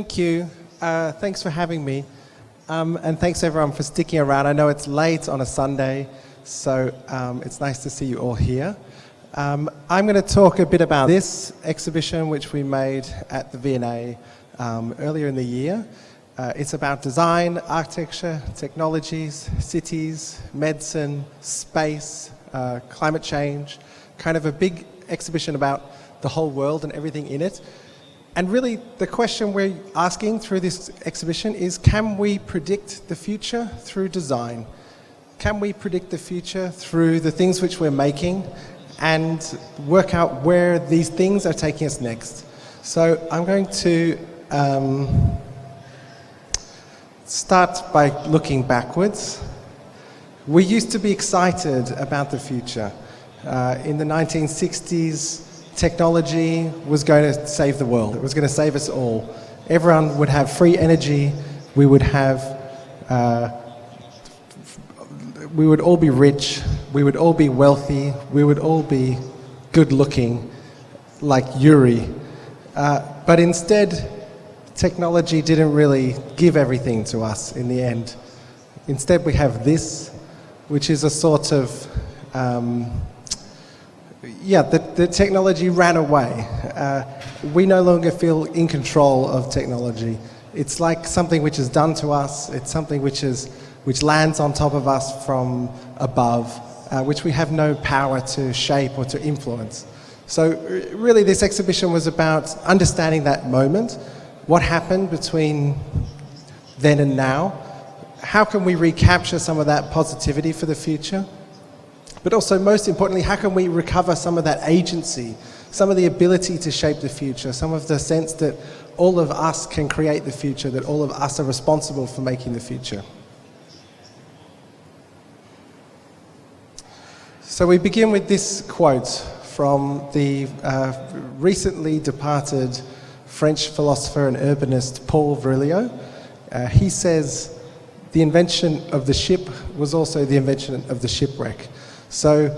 Thank you. Thanks for having me. And thanks everyone for sticking around. I know it's late on a Sunday, so it's nice to see you all here. I'm going to talk a bit about this exhibition which we made at the V&A earlier in the year. It's about design, architecture, technologies, cities, medicine, space, climate change, kind of a big exhibition about the whole world and everything in it. And really, the question we're asking through this exhibition is, can we predict the future through design? Can we predict the future through the things which we're making and work out where these things are taking us next? So I'm going to start by looking backwards. We used to be excited about the future. In the 1960s, technology was going to save the world. It was going to save us all. Everyone would have free energy. We would all be rich. We would all be wealthy. We would all be good looking, like Rory. But instead, technology didn't really give everything to us in the end. Instead, we have this, which is a sort of the technology ran away. We no longer feel in control of technology. It's like something which is done to us. It's something which lands on top of us from above, which we have no power to shape or to influence. So really this exhibition was about understanding that moment, what happened between then and now, how can we recapture some of that positivity for the future? But also, most importantly, how can we recover some of that agency, some of the ability to shape the future, some of the sense that all of us can create the future, that all of us are responsible for making the future? So we begin with this quote from the recently departed French philosopher and urbanist Paul Verrilli. He says, "The invention of the ship was also the invention of the shipwreck." So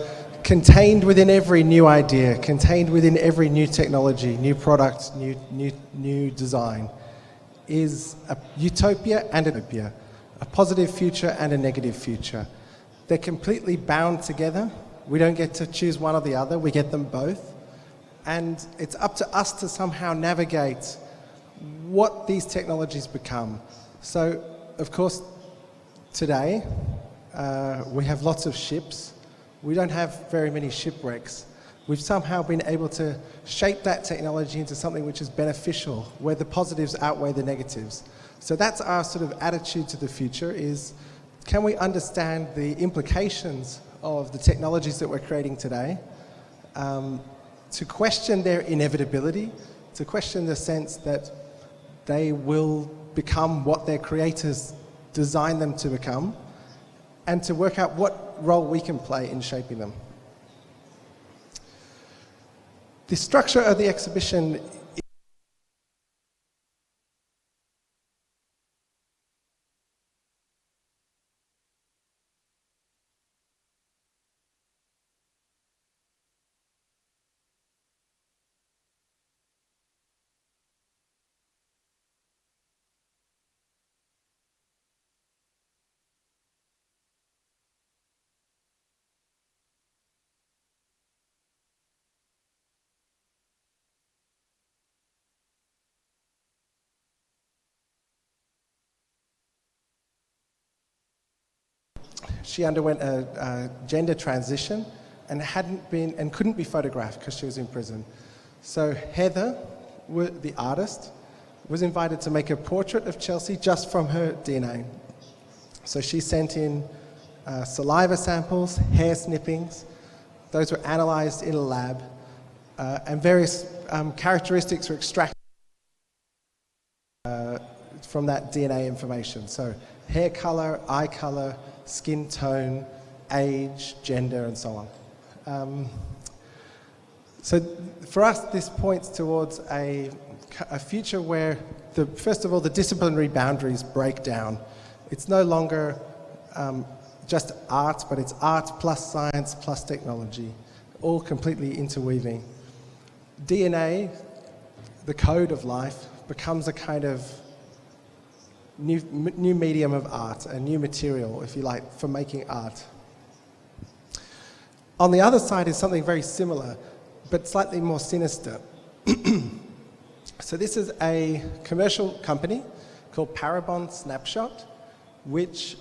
contained within every new idea, contained within every new technology, new product, new design, is a utopia and an utopia, a positive future and a negative future. They're completely bound together. We don't get to choose one or the other, we get them both. And it's up to us to somehow navigate what these technologies become. So, of course, today we have lots of ships. We don't have very many shipwrecks. We've somehow been able to shape that technology into something which is beneficial, where the positives outweigh the negatives. So that's our sort of attitude to the future is, can we understand the implications of the technologies that we're creating today, to question their inevitability, to question the sense that they will become what their creators designed them to become, and to work out what role we can play in shaping them. The structure of the exhibition she underwent a gender transition and couldn't be photographed because she was in prison. So Heather, the artist, was invited to make a portrait of Chelsea just from her DNA. So she sent in saliva samples, hair snippings. Those were analysed in a lab, and various characteristics were extracted from that DNA information. So hair colour, eye colour, skin tone, age, gender, and so on. So for us, this points towards a future where, first of all, the disciplinary boundaries break down. It's no longer just art, but it's art plus science plus technology, all completely interweaving. DNA, the code of life, becomes a kind of new medium of art, a new material, if you like, for making art. On the other side is something very similar, but slightly more sinister. So this is a commercial company called Parabon Snapshot, which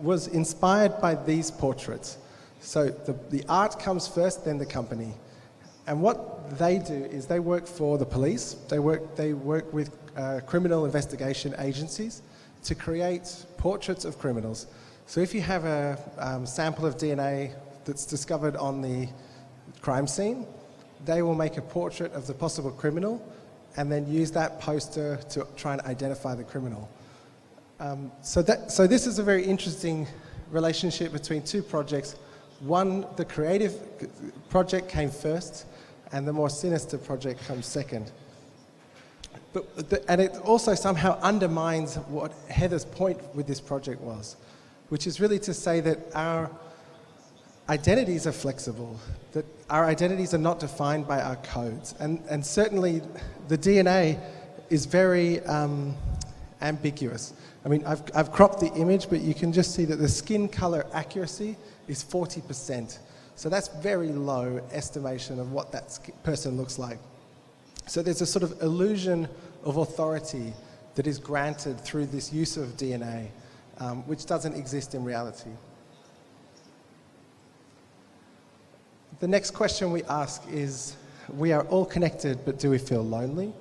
was inspired by these portraits. So the art comes first, then the company. And what they do is they work for the police, they work with criminal investigation agencies to create portraits of criminals. So if you have a sample of DNA that's discovered on the crime scene, they will make a portrait of the possible criminal and then use that poster to try and identify the criminal. So this is a very interesting relationship between two projects. One, the creative project came first, and the more sinister project comes second. And it also somehow undermines what Heather's point with this project was, which is really to say that our identities are flexible, that our identities are not defined by our codes. And certainly the DNA is very ambiguous. I mean, I've cropped the image, but you can just see that the skin color accuracy is 40%. So that's very low estimation of what that person looks like. So there's a sort of illusion of authority that is granted through this use of DNA, which doesn't exist in reality. The next question we ask is, we are all connected, but do we feel lonely?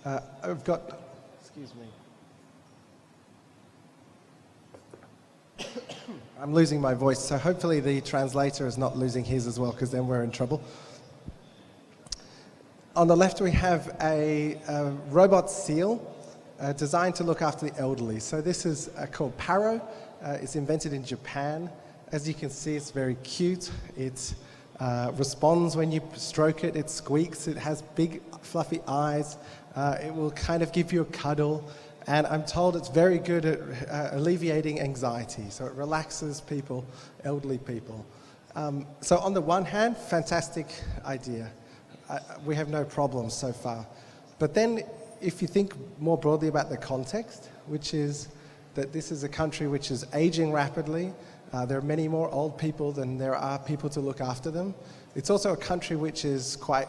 I've got, excuse me. I'm losing my voice, so hopefully the translator is not losing his as well, because then we're in trouble. On the left we have a robot seal designed to look after the elderly. So this is called Paro. It's invented in Japan. As you can see, it's very cute. It responds when you stroke it. It squeaks. It has big fluffy eyes. It will kind of give you a cuddle. And I'm told it's very good at alleviating anxiety. So it relaxes people, elderly people. So on the one hand, fantastic idea. We have no problems so far. But then if you think more broadly about the context, which is that this is a country which is aging rapidly, there are many more old people than there are people to look after them. It's also a country which is quite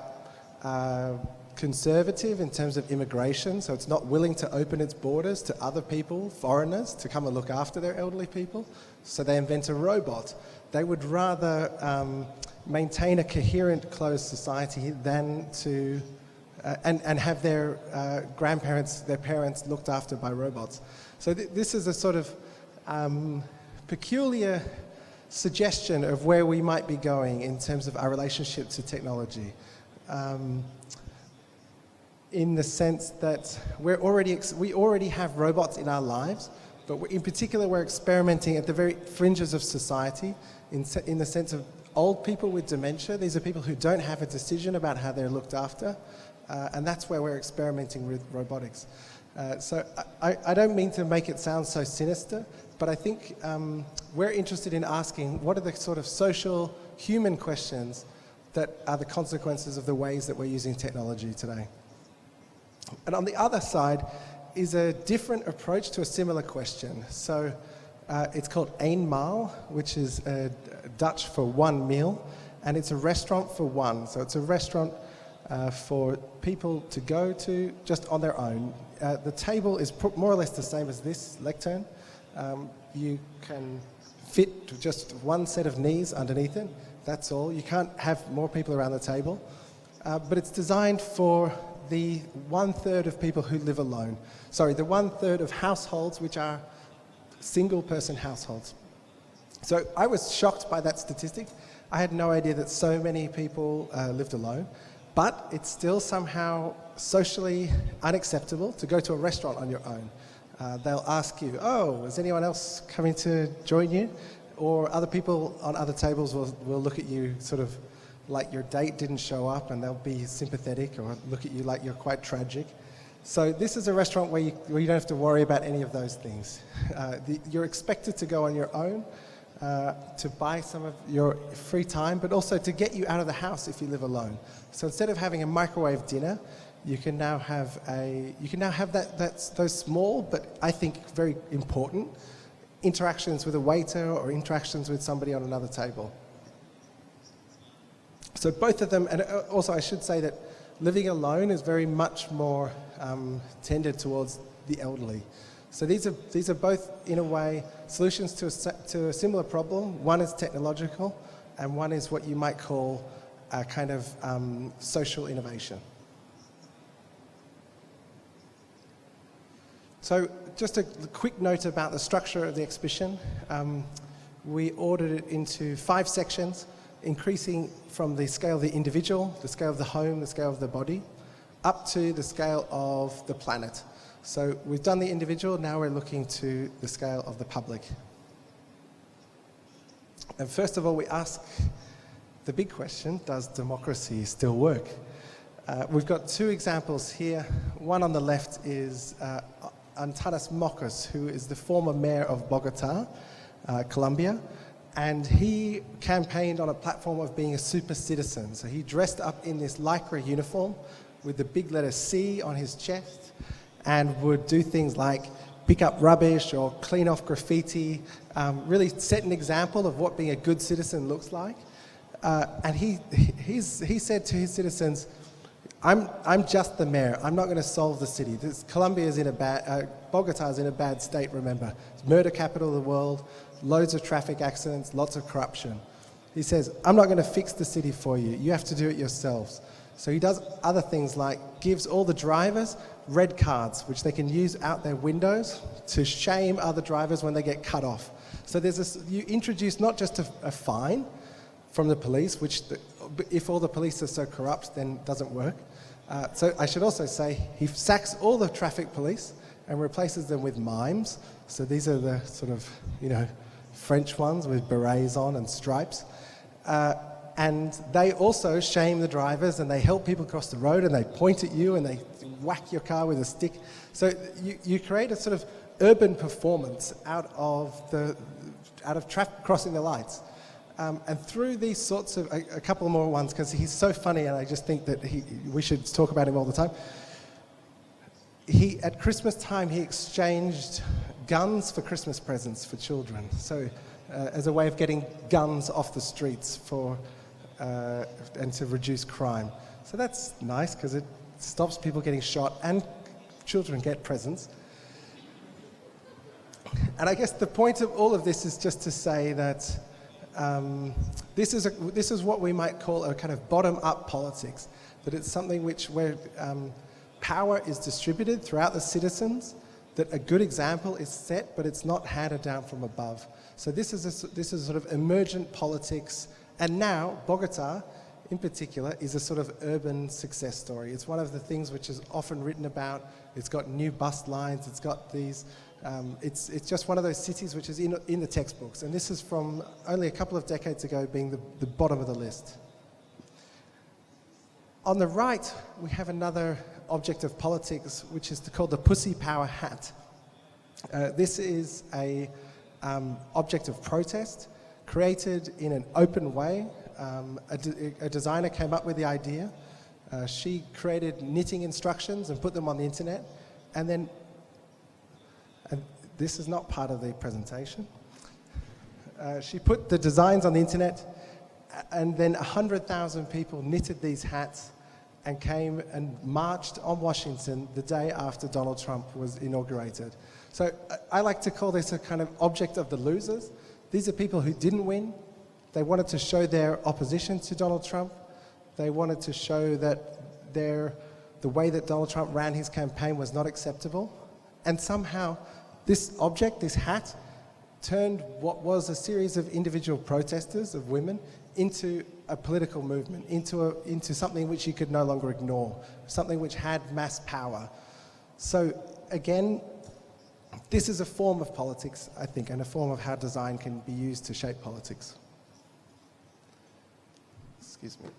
conservative in terms of immigration, so it's not willing to open its borders to other people, foreigners, to come and look after their elderly people. So they invent a robot. They would rather maintain a coherent, closed society than to and have their grandparents, their parents looked after by robots. So this is a sort of peculiar suggestion of where we might be going in terms of our relationship to technology. In the sense that we already have robots in our lives, but in particular we're experimenting at the very fringes of society in the sense of old people with dementia. These are people who don't have a decision about how they're looked after, and that's where we're experimenting with robotics. So I don't mean to make it sound so sinister, but I think we're interested in asking what are the sort of social, human questions that are the consequences of the ways that we're using technology today. And on the other side is a different approach to a similar question. So it's called eenmaal, which is Dutch for one meal, and it's a restaurant for one. So it's a restaurant for people to go to just on their own. The table is more or less the same as this lectern. You can fit just one set of knees underneath it. That's all. You can't have more people around the table. But it's designed for the 1/3 of people who live alone. Sorry, the 1/3 of households which are single-person households. So I was shocked by that statistic. I had no idea that so many people lived alone, but it's still somehow socially unacceptable to go to a restaurant on your own. They'll ask you, oh, is anyone else coming to join you? Or other people on other tables will look at you sort of like your date didn't show up, and they'll be sympathetic or look at you like you're quite tragic. So this is a restaurant where you don't have to worry about any of those things. You're expected to go on your own to buy some of your free time, but also to get you out of the house if you live alone. So instead of having a microwave dinner, you can now have those small, but I think very important interactions with a waiter or interactions with somebody on another table. So both of them, and also I should say that living alone is very much more tended towards the elderly. So these are both, in a way, solutions to a similar problem. One is technological, and one is what you might call a kind of social innovation. So just a quick note about the structure of the exhibition. We ordered it into 5 sections, increasing from the scale of the individual, the scale of the home, the scale of the body, up to the scale of the planet. So we've done the individual, now we're looking to the scale of the public. And first of all, we ask the big question, does democracy still work? We've got 2 examples here. One on the left is Antanas Mockus, who is the former mayor of Bogota, Colombia. And he campaigned on a platform of being a super citizen. So he dressed up in this lycra uniform with the big letter C on his chest and would do things like pick up rubbish or clean off graffiti, really set an example of what being a good citizen looks like. And he said to his citizens, I'm just the mayor. I'm not going to solve the city. Bogota is in a bad state, remember. It's murder capital of the world, loads of traffic accidents, lots of corruption. He says, I'm not going to fix the city for you. You have to do it yourselves. So he does other things like gives all the drivers red cards, which they can use out their windows to shame other drivers when they get cut off. So you introduce not just a fine from the police, which if all the police are so corrupt, then doesn't work. So I should also say he sacks all the traffic police and replaces them with mimes. So these are the sort of, French ones with berets on and stripes. And they also shame the drivers and they help people cross the road and they point at you and they whack your car with a stick. So you create a sort of urban performance out of traffic crossing the lights. And through these sorts of, a couple more ones, because he's so funny and I just think that we should talk about him all the time. At Christmas time, he exchanged guns for Christmas presents for children. So as a way of getting guns off the streets and to reduce crime. So that's nice because it stops people getting shot and children get presents. And I guess the point of all of this is just to say that this is what we might call a kind of bottom-up politics, that it's something where power is distributed throughout the citizens, that a good example is set, but it's not handed down from above. So this is sort of emergent politics, and now Bogota, in particular, is a sort of urban success story. It's one of the things which is often written about. It's got new bus lines. It's got these. It's just one of those cities which is in the textbooks, and this is from only a couple of decades ago being the bottom of the list. On the right, we have another object of politics, which is called the pussy power hat. This is a object of protest created in an open way. A designer came up with the idea. She created knitting instructions and put them on the internet, and this is not part of the presentation. She put the designs on the internet, and then 100,000 people knitted these hats and came and marched on Washington the day after Donald Trump was inaugurated. So I like to call this a kind of object of the losers. These are people who didn't win. They wanted to show their opposition to Donald Trump. They wanted to show that the way that Donald Trump ran his campaign was not acceptable. And somehow this object, this hat, turned what was a series of individual protesters, of women, into a political movement, into something which you could no longer ignore, something which had mass power. So again, this is a form of politics, I think, and a form of how design can be used to shape politics. Excuse me.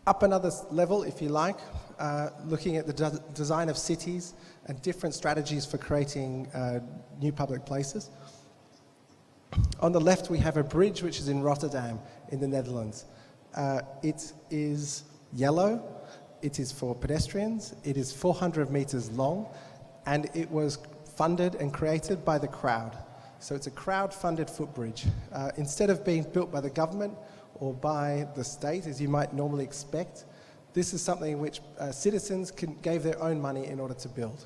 Up another level, if you like, looking at the design of cities and different strategies for creating new public places. On the left, we have a bridge which is in Rotterdam in the Netherlands. It is yellow, it is for pedestrians, it is 400 meters long, and it was funded and created by the crowd. So it's a crowd-funded footbridge. Instead of being built by the government or by the state, as you might normally expect, this is something which citizens gave their own money in order to build.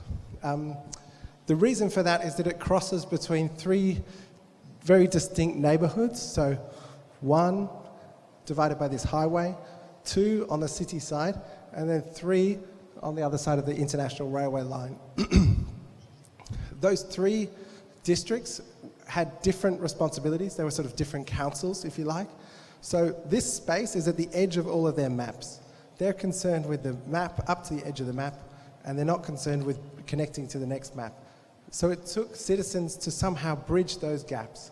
The reason for that is that it crosses between three very distinct neighborhoods. So one divided by this highway, two on the city side, and then three on the other side of the international railway line. Those three districts had different responsibilities. They were sort of different councils, if you like. So this space is at the edge of all of their maps. They're concerned with the map up to the edge of the map, and they're not concerned with connecting to the next map. So it took citizens to somehow bridge those gaps.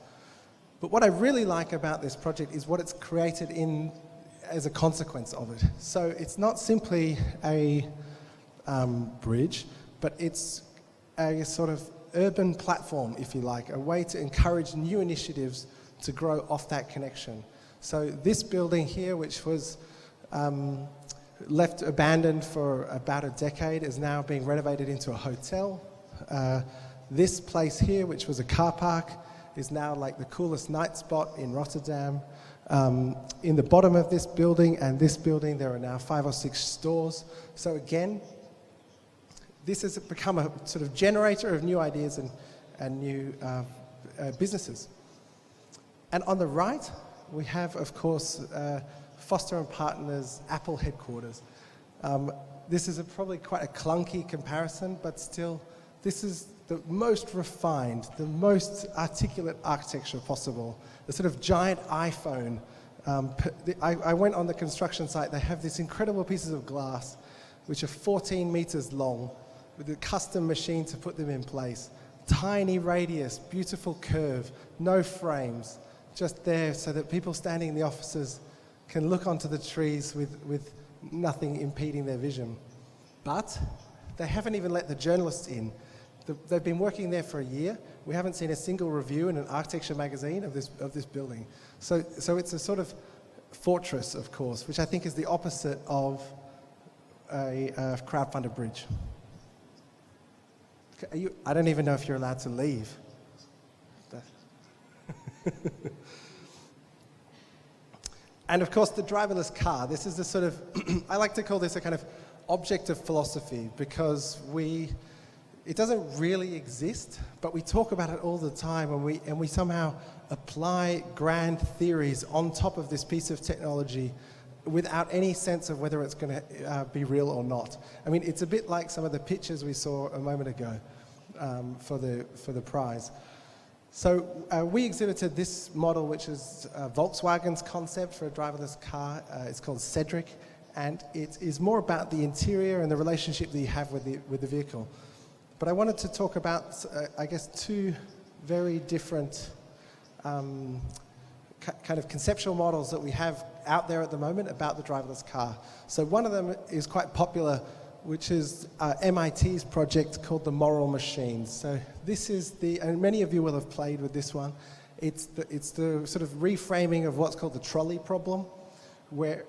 But what I really like about this project is what it's created as a consequence of it. So it's not simply a bridge, but it's a sort of urban platform, if you like, a way to encourage new initiatives to grow off that connection. So this building here, which was left abandoned for about a decade, is now being renovated into a hotel. This place here, which was a car park, is now like the coolest night spot in Rotterdam. In the bottom of this building and this building, there are now 5 or 6 stores. So again, this has become a sort of generator of new ideas and new businesses. And on the right, we have, of course, Foster & Partners Apple headquarters. This is probably quite a clunky comparison, but still, this is the most refined, the most articulate architecture possible. The sort of giant iPhone. I went on the construction site. They have these incredible pieces of glass, which are 14 meters long, with a custom machine to put them in place. Tiny radius, beautiful curve, no frames, just there so that people standing in the offices can look onto the trees with nothing impeding their vision. But they haven't even let the journalists in. They've been working there for a year. We haven't seen a single review in an architecture magazine of this building. So it's a sort of fortress, of course, which I think is the opposite of a crowd-funded bridge. I don't even know if you're allowed to leave. And of course, the driverless car. This is the sort of, I like to call this a kind of object of philosophy, because it doesn't really exist, but we talk about it all the time, and we somehow apply grand theories on top of this piece of technology without any sense of whether it's going to be real or not. I mean, it's a bit like some of the pictures we saw a moment ago for the prize. So we exhibited this model, which is Volkswagen's concept for a driverless car. It's called Cedric, and it is more about the interior and the relationship that you have with the vehicle. But I wanted to talk about, I guess, two very different kind of conceptual models that we have out there at the moment about the driverless car. So one of them is quite popular, which is MIT's project called the Moral Machines. So this is and many of you will have played with this one. It's the sort of reframing of what's called the trolley problem, where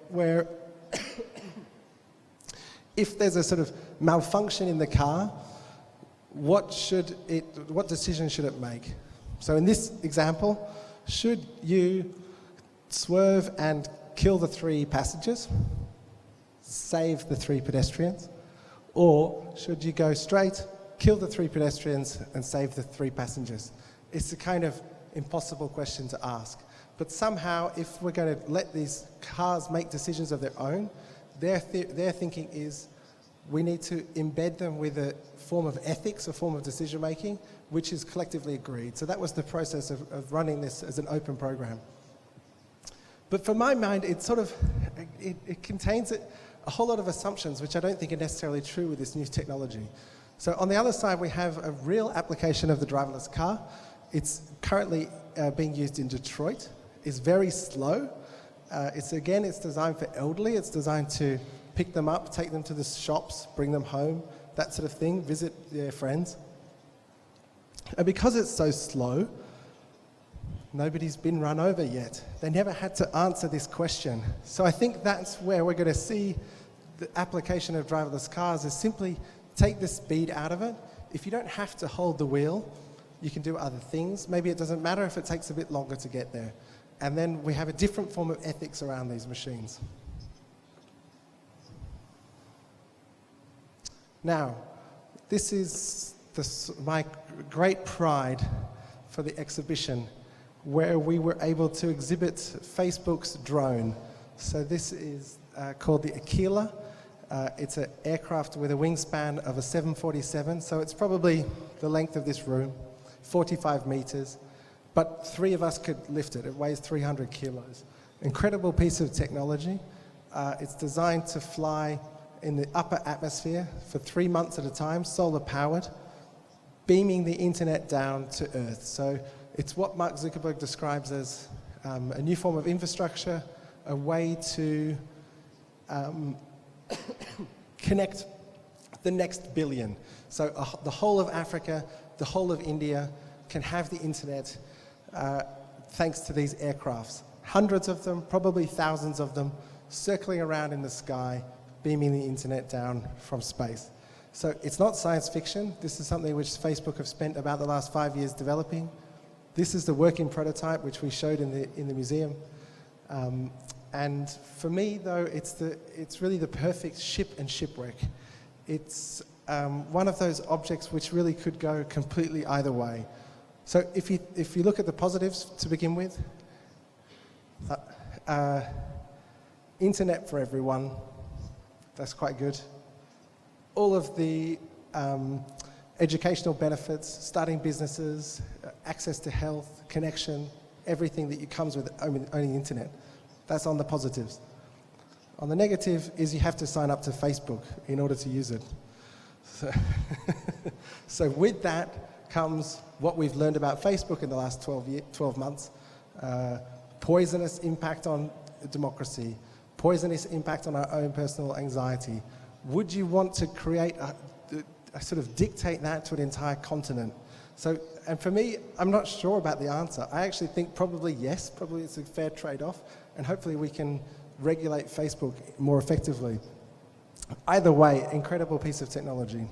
if there's a sort of malfunction in the car, what decision should it make? So in this example, should you swerve and kill the 3 passengers, save the 3 pedestrians, or should you go straight, kill the 3 pedestrians and save the 3 passengers? It's a kind of impossible question to ask. But somehow, if we're going to let these cars make decisions of their own, their thinking is we need to embed them with a form of ethics, a form of decision-making, which is collectively agreed. So that was the process of running this as an open program. But for my mind, it contains a whole lot of assumptions which I don't think are necessarily true with this new technology. So on the other side, we have a real application of the driverless car. It's currently being used in Detroit. It's very slow. It's designed for elderly. It's designed to pick them up, take them to the shops, bring them home, that sort of thing, visit their friends. And because it's so slow, Nobody's been run over yet. They never had to answer this question. So I think that's where we're going to see the application of driverless cars is simply take the speed out of it. If you don't have to hold the wheel, you can do other things. Maybe it doesn't matter if it takes a bit longer to get there. And then we have a different form of ethics around these machines. Now, this is my great pride for the exhibition, where we were able to exhibit Facebook's drone. So this is called the Aquila. It's an aircraft with a wingspan of a 747, so it's probably the length of this room, 45 meters, but 3 of us could lift it. It weighs 300 kilos. Incredible piece of technology. It's designed to fly in the upper atmosphere for 3 months at a time, solar powered, beaming the internet down to Earth. So it's what Mark Zuckerberg describes as a new form of infrastructure, a way to connect the next billion. So the whole of Africa, the whole of India can have the internet thanks to these aircrafts. Hundreds of them, probably thousands of them, circling around in the sky, beaming the internet down from space. So it's not science fiction. This is something which Facebook have spent about the last 5 years developing. This is the working prototype which we showed in the museum. And for me, though, it's really the perfect ship and shipwreck. It's one of those objects which really could go completely either way. So if you look at the positives to begin with, internet for everyone, that's quite good. All of the educational benefits, starting businesses, access to health, connection, everything that comes with owning the internet. That's on the positives. On the negative is you have to sign up to Facebook in order to use it. So with that comes what we've learned about Facebook in the last 12 months. Poisonous impact on democracy, poisonous impact on our own personal anxiety. Would you want to create a sort of dictate that to an entire continent? So, and for me, I'm not sure about the answer. I actually think probably yes, probably it's a fair trade-off, and hopefully we can regulate Facebook more effectively. Either way, incredible piece of technology.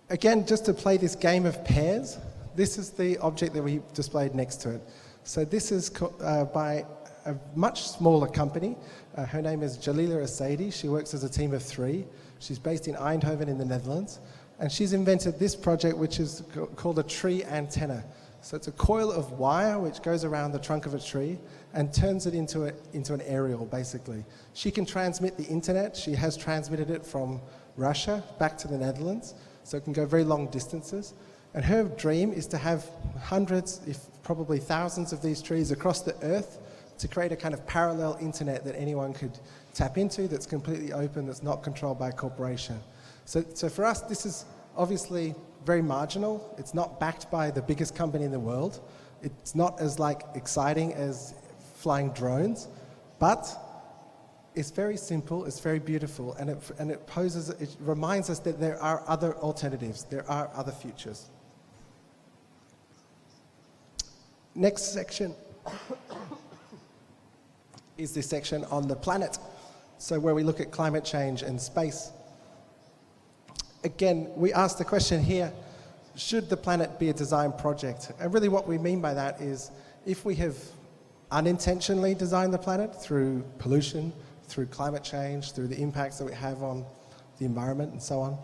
Again, just to play this game of pairs, this is the object that we displayed next to it. So this is by a much smaller company. Her name is Jalila Asadi. She works as a team of 3. She's based in Eindhoven in the Netherlands. And she's invented this project, which is called a tree antenna. So it's a coil of wire which goes around the trunk of a tree and turns it into an aerial, basically. She can transmit the internet. She has transmitted it from Russia back to the Netherlands, so it can go very long distances. And her dream is to have hundreds, if probably thousands of these trees across the earth to create a kind of parallel internet that anyone could tap into, that's completely open, that's not controlled by a corporation. So for us, this is obviously very marginal. It's not backed by the biggest company in the world. It's not as exciting as flying drones, but it's very simple, it's very beautiful, and it reminds us that there are other alternatives, there are other futures. Next section is this section on the planet, so where we look at climate change and space. Again, we ask the question here, should the planet be a design project? And really what we mean by that is, if we have unintentionally designed the planet through pollution, through climate change, through the impacts that we have on the environment and so on,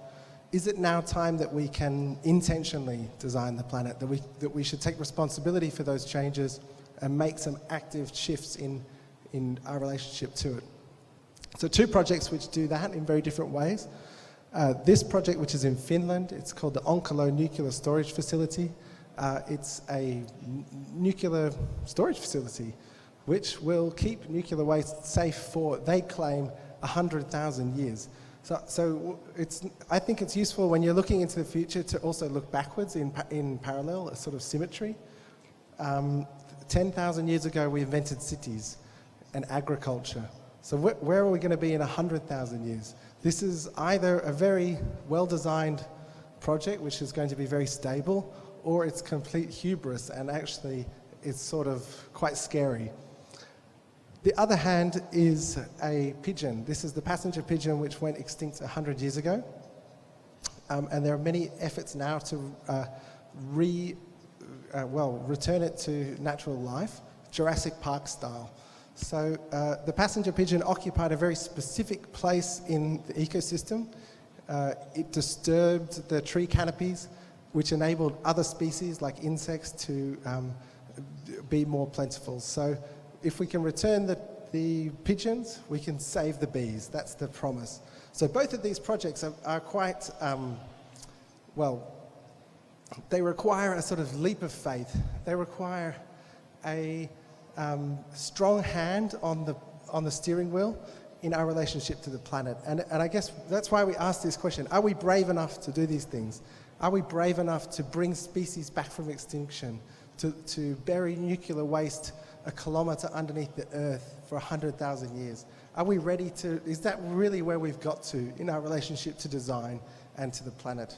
is it now time that we can intentionally design the planet, that we should take responsibility for those changes and make some active shifts in our relationship to it? So 2 projects which do that in very different ways. This project, which is in Finland, it's called the Onkalo Nuclear Storage Facility. It's a nuclear storage facility which will keep nuclear waste safe for, they claim, 100,000 years. So I think it's useful when you're looking into the future to also look backwards in parallel, a sort of symmetry. 10,000 years ago, we invented cities and agriculture. So where are we going to be in 100,000 years? This is either a very well-designed project, which is going to be very stable, or it's complete hubris, and actually it's sort of quite scary. The other hand is a pigeon. This is the passenger pigeon which went extinct 100 years ago. And there are many efforts now to return it to natural life, Jurassic Park style. So the passenger pigeon occupied a very specific place in the ecosystem. It disturbed the tree canopies, which enabled other species like insects to be more plentiful. So if we can return the pigeons, we can save the bees. That's the promise. So both of these projects are quite, they require a sort of leap of faith. They require a strong hand on the steering wheel in our relationship to the planet. And I guess that's why we ask this question. Are we brave enough to do these things? Are we brave enough to bring species back from extinction, to bury nuclear waste a kilometre underneath the earth for 100,000 years? Are we ready to, is that really where we've got to in our relationship to design and to the planet?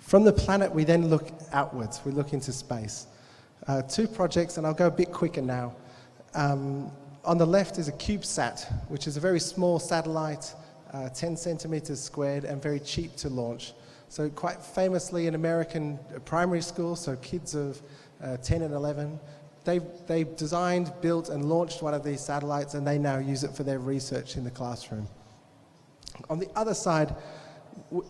From the planet, we then look outwards. We look into space. Two projects, and I'll go a bit quicker now. On the left is a CubeSat, which is a very small satellite, 10 centimeters squared, and very cheap to launch. So quite famously in American primary school, so kids of 10 and 11, they designed, built, and launched one of these satellites, and they now use it for their research in the classroom. On the other side,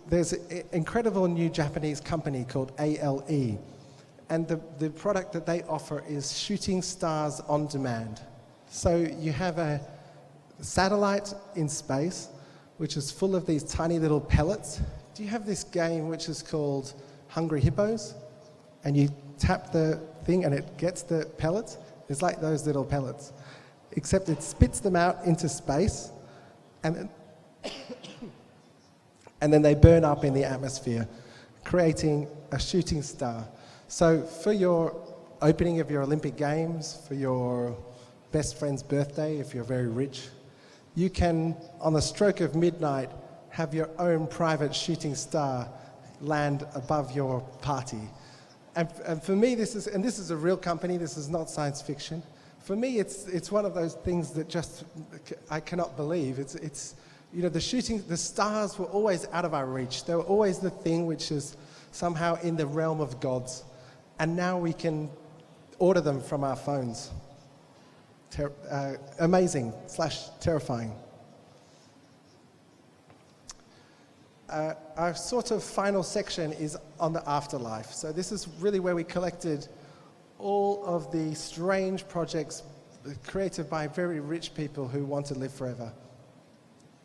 there's an incredible new Japanese company called ALE, and the product that they offer is shooting stars on demand. So you have a satellite in space, which is full of these tiny little pellets. Do you have this game which is called Hungry Hippos? And you tap the thing and it gets the pellets? It's like those little pellets, except it spits them out into space, and then they burn up in the atmosphere, creating a shooting star. So for your opening of your Olympic Games, for your best friend's birthday, if you're very rich, you can, on the stroke of midnight, have your own private shooting star land above your party. And for me, this is a real company, this is not science fiction. For me, it's one of those things that just, I cannot believe. It's you know, the stars were always out of our reach. They were always the thing which is somehow in the realm of gods. And now we can order them from our phones. Amazing / terrifying. Our sort of final section is on the afterlife. So this is really where we collected all of the strange projects created by very rich people who want to live forever.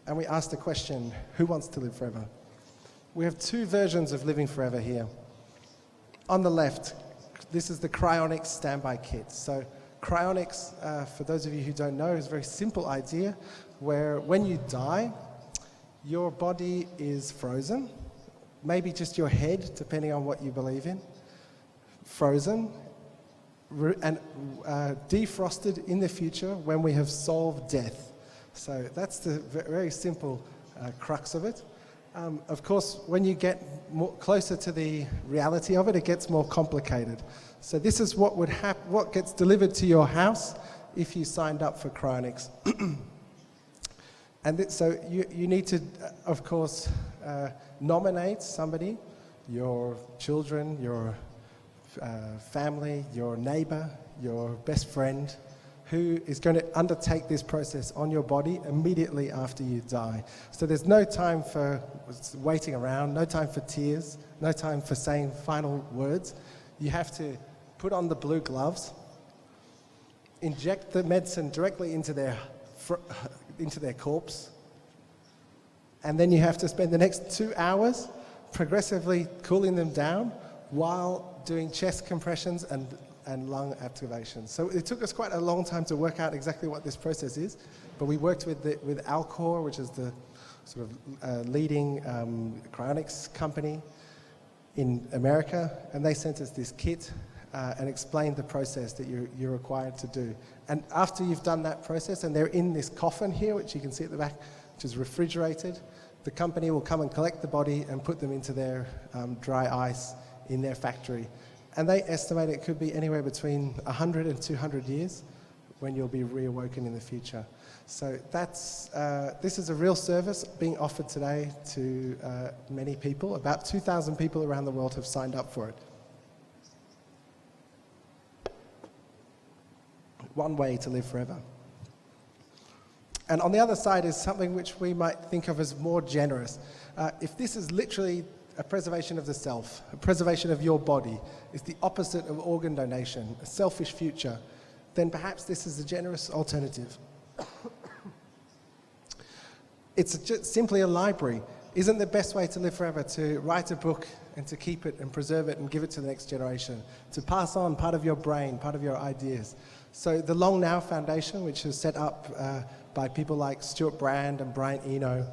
And we asked the question, who wants to live forever? We have two versions of living forever here. On the left, this is the Cryonics standby kit. So Cryonics, for those of you who don't know, is a very simple idea where when you die, your body is frozen, maybe just your head, depending on what you believe in, frozen, and defrosted in the future when we have solved death. So that's the very simple crux of it. Of course, when you get closer to the reality of it, it gets more complicated. So this is what would what gets delivered to your house if you signed up for Cryonics. And so you need to, of course, nominate somebody, your children, your family, your neighbor, your best friend, who is going to undertake this process on your body immediately after you die. So there's no time for waiting around, no time for tears, no time for saying final words. You have to put on the blue gloves, inject the medicine directly into their corpse, and then you have to spend the next 2 hours progressively cooling them down while doing chest compressions and lung activation. So it took us quite a long time to work out exactly what this process is, but we worked with Alcor, which is the sort of leading cryonics company in America, and they sent us this kit and explained the process that you're required to do. And after you've done that process, and they're in this coffin here, which you can see at the back, which is refrigerated. The company will come and collect the body and put them into their dry ice in their factory. And they estimate it could be anywhere between 100 and 200 years when you'll be reawoken in the future. So that's, this is a real service being offered today to many people. About 2,000 people around the world have signed up for it. One way to live forever. And on the other side is something which we might think of as more generous. If this is literally a preservation of the self, a preservation of your body, is the opposite of organ donation, a selfish future, then perhaps this is a generous alternative. It's just simply a library. Isn't the best way to live forever to write a book and to keep it and preserve it and give it to the next generation, to pass on part of your brain, part of your ideas? So the Long Now Foundation, which is set up by people like Stuart Brand and Brian Eno,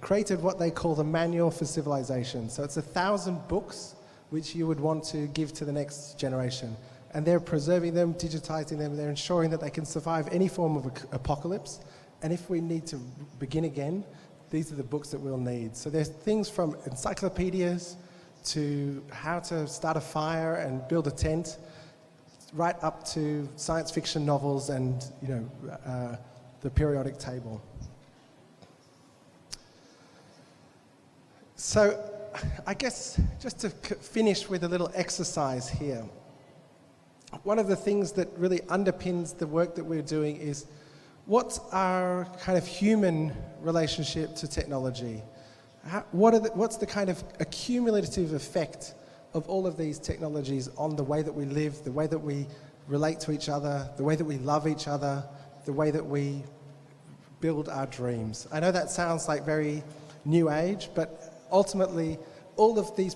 created what they call the Manual for Civilization. So it's 1,000 books which you would want to give to the next generation. And they're preserving them, digitizing them, they're ensuring that they can survive any form of apocalypse. And if we need to begin again, these are the books that we'll need. So there's things from encyclopedias to how to start a fire and build a tent, right up to science fiction novels and, you know, the periodic table. So I guess just to finish with a little exercise here, one of the things that really underpins the work that we're doing is what's our kind of human relationship to technology? What's the kind of accumulative effect of all of these technologies on the way that we live, the way that we relate to each other, the way that we love each other, the way that we build our dreams? I know that sounds like very new age, but ultimately all of these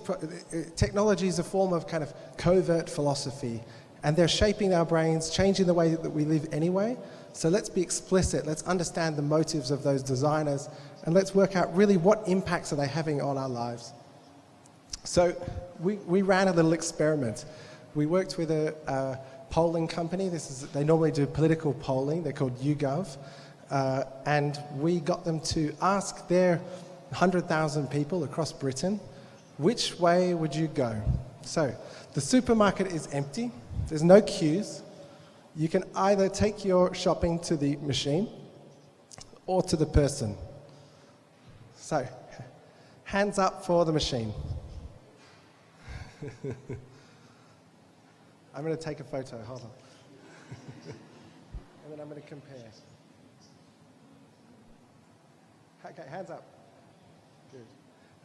technology is a form of kind of covert philosophy, and they're shaping our brains, changing the way that we live anyway. So let's be explicit, let's understand the motives of those designers, and let's work out really what impacts are they having on our lives. So we ran a little experiment. We worked with a polling company. They normally do political polling. They're called YouGov. And we got them to ask their 100,000 people across Britain, which way would you go? So the supermarket is empty. There's no queues. You can either take your shopping to the machine or to the person. So, hands up for the machine. I'm going to take a photo, hold on. And then I'm going to compare. Okay, hands up. Good.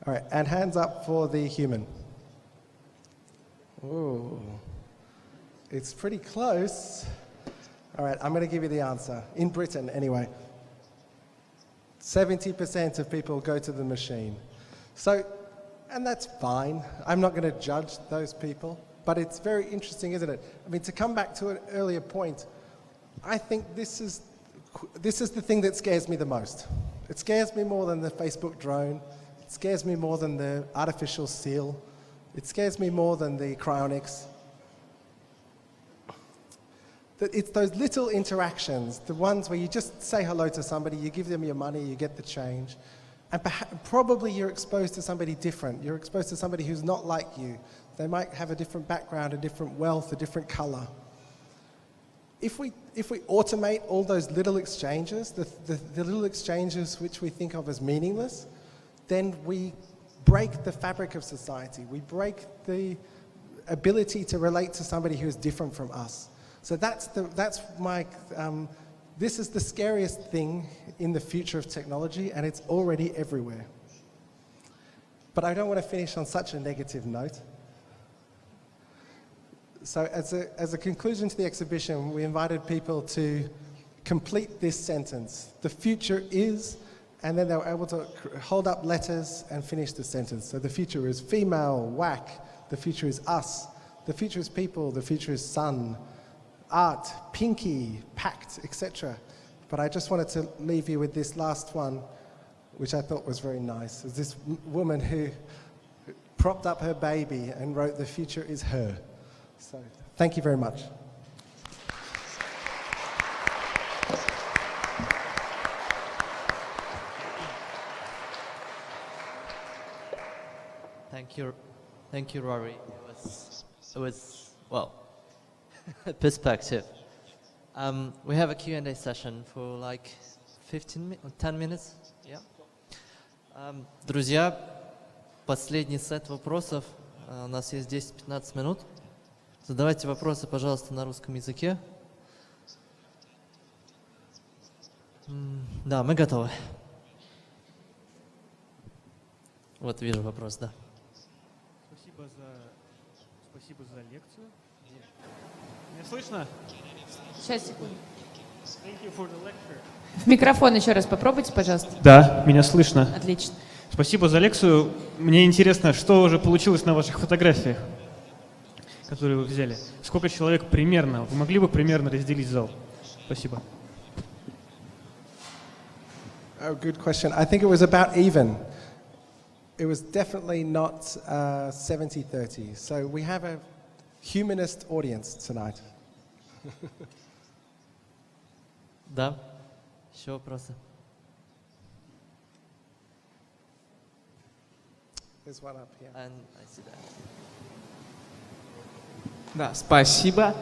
All right, and hands up for the human. Ooh, it's pretty close. All right, I'm going to give you the answer. In Britain, anyway, 70% of people go to the machine. So, and that's fine. I'm not going to judge those people, but it's very interesting, isn't it? I mean, to come back to an earlier point, I think this is the thing that scares me the most. It scares me more than the Facebook drone. It scares me more than the artificial seal. It scares me more than the cryonics. That it's those little interactions, the ones where you just say hello to somebody, you give them your money, you get the change, and probably you're exposed to somebody different. You're exposed to somebody who's not like you. They might have a different background, a different wealth, a different color. If we automate all those little exchanges, the little exchanges which we think of as meaningless, then we break the fabric of society. We break the ability to relate to somebody who is different from us. So this is the scariest thing in the future of technology, and it's already everywhere. But I don't want to finish on such a negative note. So as a conclusion to the exhibition, we invited people to complete this sentence. The future is, and then they were able to hold up letters and finish the sentence. So the future is female, whack. The future is us. The future is people. The future is sun, art, pinky, pact, etc. But I just wanted to leave you with this last one, which I thought was very nice. It's this woman who propped up her baby and wrote, "The future is her." So, thank you very much. Thank you, Rory. It was well, perspective. We have a Q&A session for like 10 minutes. Yeah. Друзья, последний сет вопросов. У нас есть 10-15 минут. Задавайте вопросы, пожалуйста, на русском языке. Да, мы готовы. Вот вижу вопрос, да. Спасибо за лекцию. Меня слышно? Сейчас, секунду. Thank you for the lecture. В микрофон еще раз попробуйте, пожалуйста. Да, меня слышно. Отлично. Спасибо за лекцию. Мне интересно, что уже получилось на ваших фотографиях, которые вы взяли. Сколько человек примерно? Вы могли бы примерно разделить зал? Спасибо. Oh, good question. I think it was about even. It was definitely not 70-30. So we have a humanist audience tonight. Да. Еще вопросы? There's one up here. And I see that. Да, спасибо.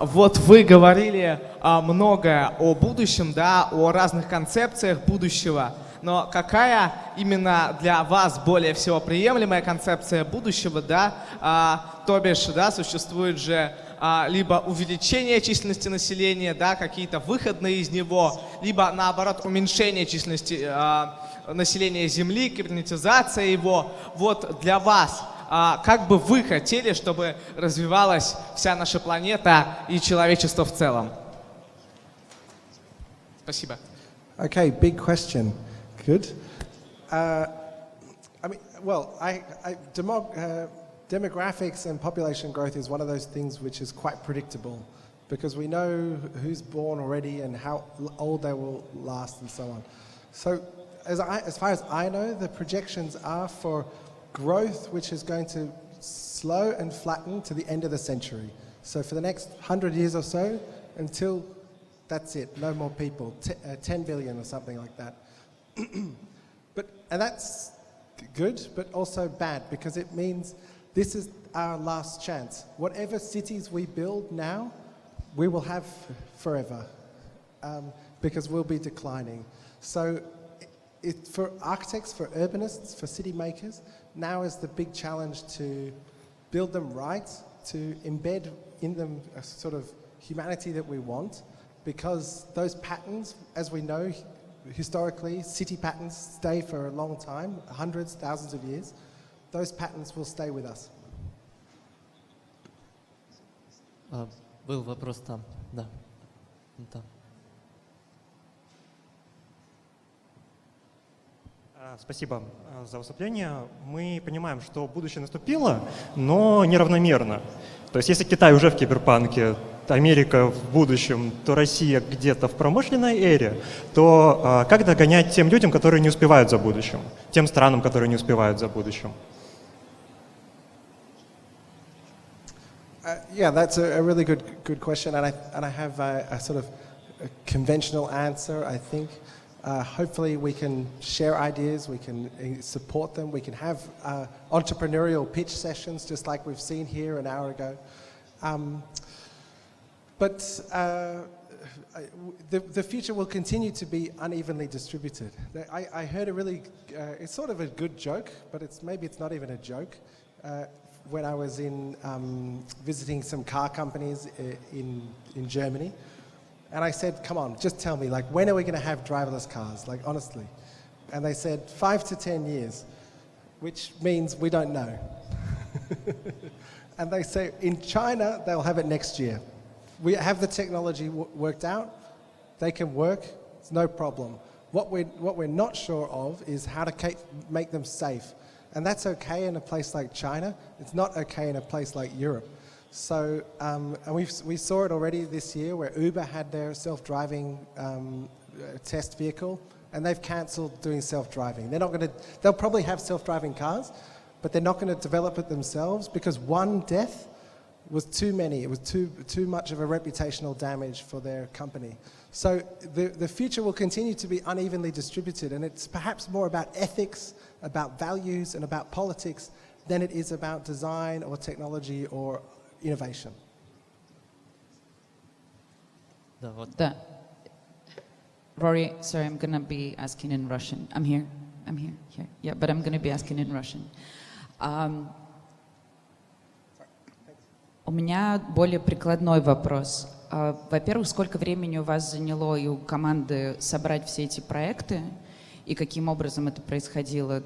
Вот вы говорили многое о будущем, да, о разных концепциях будущего. Но какая именно для вас более всего приемлемая концепция будущего, да? То бишь, да, существует же либо увеличение численности населения, да, какие-то выходные из него, либо наоборот уменьшение численности населения Земли, кибернетизация его. Вот для вас, как бы вы хотели, чтобы развивалась вся наша планета и человечество в целом? Спасибо. Okay, big question. Good. I mean, well, demographics and population growth is one of those things which is quite predictable because we know who's born already and how old they will last and so on. So as far as I know, the projections are for growth which is going to slow and flatten to the end of the century. So for the next 100 years or so, until that's it, no more people, 10 billion or something like that. And that's good, but also bad because it means this is our last chance. Whatever cities we build now, we will have forever because we'll be declining. So for architects, for urbanists, for city makers, now is the big challenge to build them right, to embed in them a sort of humanity that we want, because those patterns, as we know, historically, city patterns stay for a long time, hundreds, thousands of years. Those patterns will stay with us. Был вопрос там, да. Там. Спасибо за выступление. Мы понимаем, что будущее наступило, но неравномерно. То есть если Китай уже в киберпанке, Америка в будущем, то Россия где-то в промышленной эре, то как догонять тем людям, которые не успевают за будущим, тем странам, которые не успевают за будущим? Yeah, that's a really good question, and I have a sort of a conventional answer, I think. Hopefully we can share ideas, we can support them, we can have entrepreneurial pitch sessions just like we've seen here an hour ago. But the future will continue to be unevenly distributed. I heard a really, it's sort of a good joke, but maybe it's not even a joke. When I was visiting some car companies in Germany, and I said, come on, just tell me, like, when are we going to have driverless cars? Like, honestly. And they said 5 to 10 years, which means we don't know. And they say, in China, they'll have it next year. We have the technology worked out. They can work. It's no problem. What we're not sure of is how to make them safe. And that's okay in a place like China. It's not okay in a place like Europe. So, and we saw it already this year where Uber had their self-driving test vehicle, and they've cancelled doing self-driving. They'll probably have self-driving cars, but they're not going to develop it themselves because one death was too many. It was too much of a reputational damage for their company. So the future will continue to be unevenly distributed, and it's perhaps more about ethics, about values, and about politics than it is about design or technology or innovation. Да, вот. Да. Rory, sorry, I'm gonna be asking in Russian. I'm here. Here. Yeah, but I'm gonna be asking in Russian. У меня более прикладной вопрос. Во-первых, сколько времени у вас заняло и у команды собрать все эти проекты, и каким образом это происходило?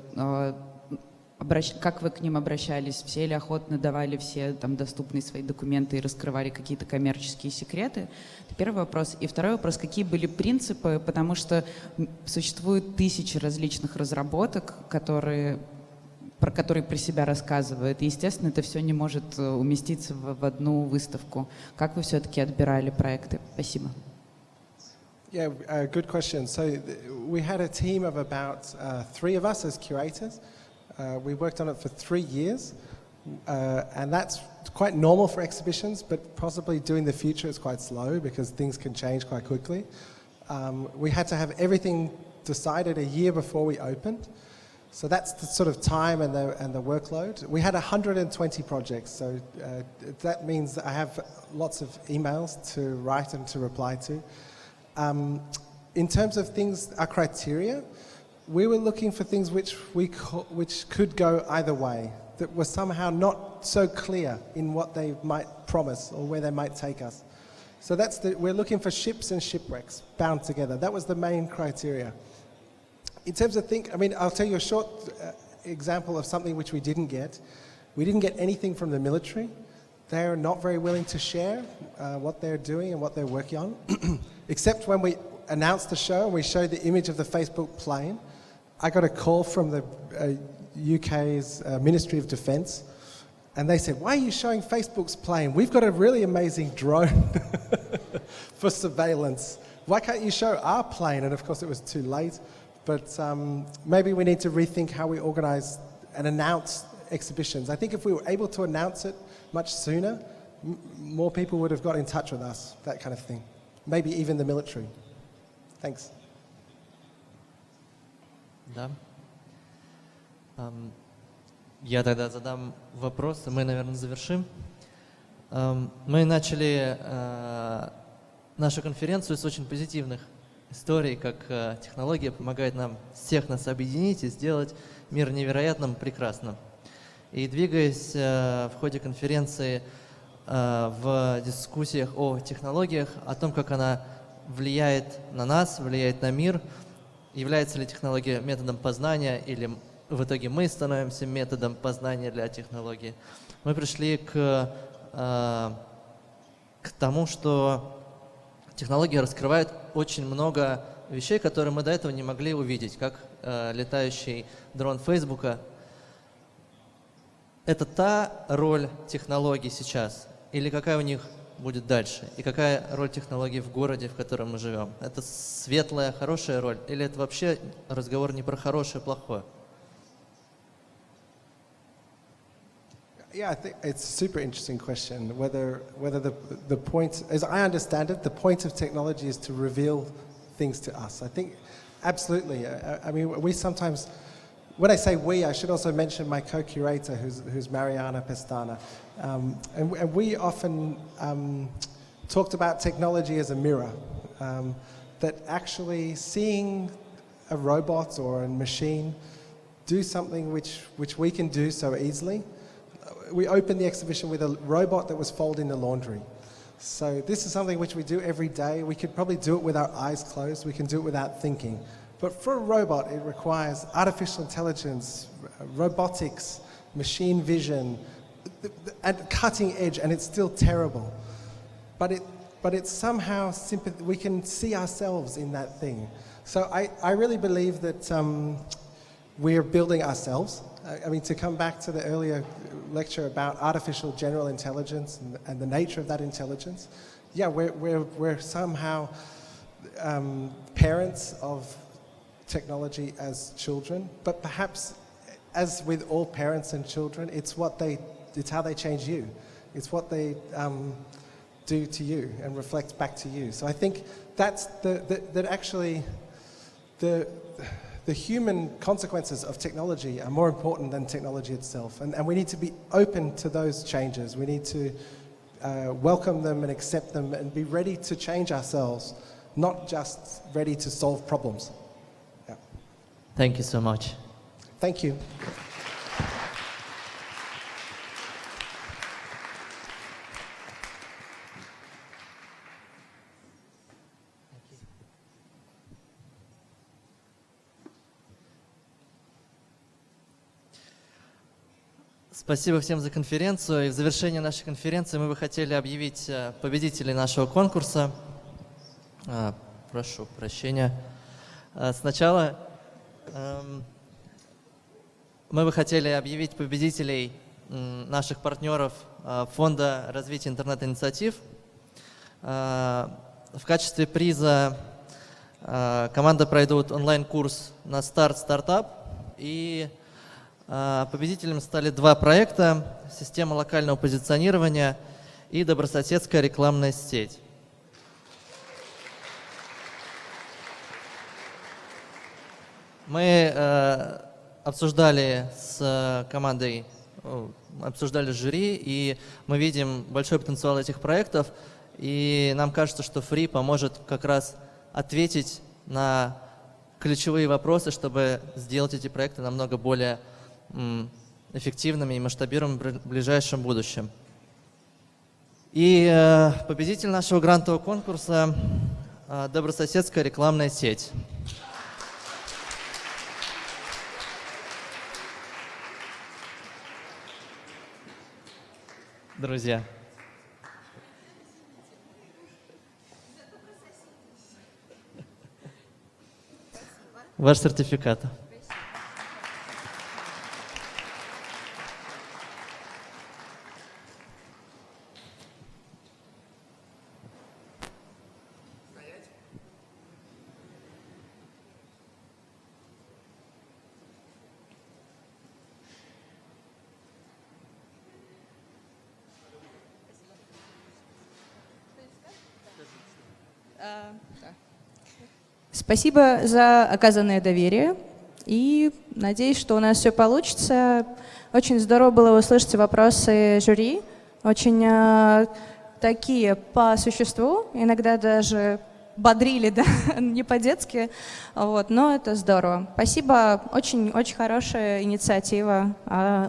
Как вы к ним обращались? Все ли охотно давали все там доступные свои документы и раскрывали какие-то коммерческие секреты? Это первый вопрос. И второй вопрос, какие были принципы? Потому что существует тысячи различных разработок, про которые про себя рассказывают. И, естественно, это все не может уместиться в одну выставку. Как вы все-таки отбирали проекты? Спасибо. Yeah, good question. So we had a team of about 3 of us as curators. We worked on it for 3 years, and that's quite normal for exhibitions, but possibly doing the future is quite slow because things can change quite quickly. We had to have everything decided a year before we opened. So that's the sort of time and the workload. We had 120 projects, so that means that I have lots of emails to write and to reply to. In terms of things, our criteria, we were looking for things which could go either way, that were somehow not so clear in what they might promise or where they might take us. So we're looking for ships and shipwrecks bound together. That was the main criteria. In terms of I'll tell you a short example of something which we didn't get. We didn't get anything from the military. They're not very willing to share what they're doing and what they're working on, except when we announced the show and we showed the image of the Facebook plane. I got a call from the UK's Ministry of Defence, and they said, "Why are you showing Facebook's plane? We've got a really amazing drone for surveillance. Why can't you show our plane?" And of course it was too late, but maybe we need to rethink how we organise and announce exhibitions. I think if we were able to announce it much sooner, more people would have got in touch with us, that kind of thing. Maybe even the military. Thanks. Да. Я тогда задам вопрос, и мы, наверное, завершим. Мы начали нашу конференцию с очень позитивных историй, как технология помогает нам всех нас объединить и сделать мир невероятным, прекрасным. И двигаясь в ходе конференции в дискуссиях о технологиях, о том, как она влияет на нас, влияет на мир, является ли технология методом познания или в итоге мы становимся методом познания для технологии, мы пришли к тому, что технология раскрывает очень много вещей, которые мы до этого не могли увидеть, как летающий дрон Фейсбука. Это та роль технологий сейчас, или какая у них будет дальше? И какая роль технологий в городе, в котором мы живем? Это светлая, хорошая роль? Или это вообще разговор не про хорошее, плохое? Yeah, I think it's a super interesting question. Whether the point, as I understand it, the point of technology is to reveal things to us. I think absolutely. I mean, we sometimes, when I say we, I should also mention my co-curator, who's Mariana Pestana, and we often talked about technology as a mirror. That actually seeing a robot or a machine do something which we can do so easily. We opened the exhibition with a robot that was folding the laundry. So this is something which we do every day. We could probably do it with our eyes closed. We can do it without thinking. But for a robot, it requires artificial intelligence, robotics, machine vision, and cutting edge, and it's still terrible. But it's somehow we can see ourselves in that thing. So I really believe that we're building ourselves. I mean, to come back to the earlier lecture about artificial general intelligence and the nature of that intelligence, yeah, we're somehow parents of technology as children, but perhaps, as with all parents and children, it's how they change you. It's what they do to you and reflect back to you. So I think that's that actually the the human consequences of technology are more important than technology itself. And we need to be open to those changes. We need to welcome them and accept them and be ready to change ourselves, not just ready to solve problems. Yeah. Thank you so much. Thank you. Спасибо всем за конференцию. И в завершение нашей конференции мы бы хотели объявить победителей нашего конкурса. Прошу прощения. Сначала мы бы хотели объявить победителей наших партнеров Фонда развития интернет-инициатив. В качестве приза команда пройдут онлайн-курс на старт стартап, и победителями стали два проекта: система локального позиционирования и добрососедская рекламная сеть. Мы обсуждали с командой, обсуждали с жюри, и мы видим большой потенциал этих проектов, и нам кажется, что Free поможет как раз ответить на ключевые вопросы, чтобы сделать эти проекты намного более эффективными и масштабируемыми в ближайшем будущем. И победитель нашего грантового конкурса – добрососедская рекламная сеть. Друзья. Ваш сертификат. Спасибо за оказанное доверие, и надеюсь, что у нас все получится. Очень здорово было услышать вопросы жюри, очень такие по существу, иногда даже бодрили, да, не по-детски, вот, но это здорово. Спасибо, очень хорошая инициатива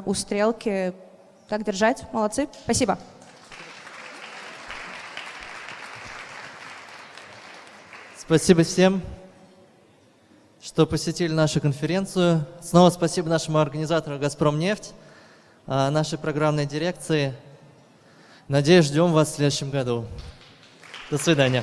у Стрелки. Так держать, молодцы, спасибо. Спасибо всем, что посетили нашу конференцию. Снова спасибо нашему организатору «Газпромнефть», нашей программной дирекции. Надеюсь, ждем вас в следующем году. До свидания.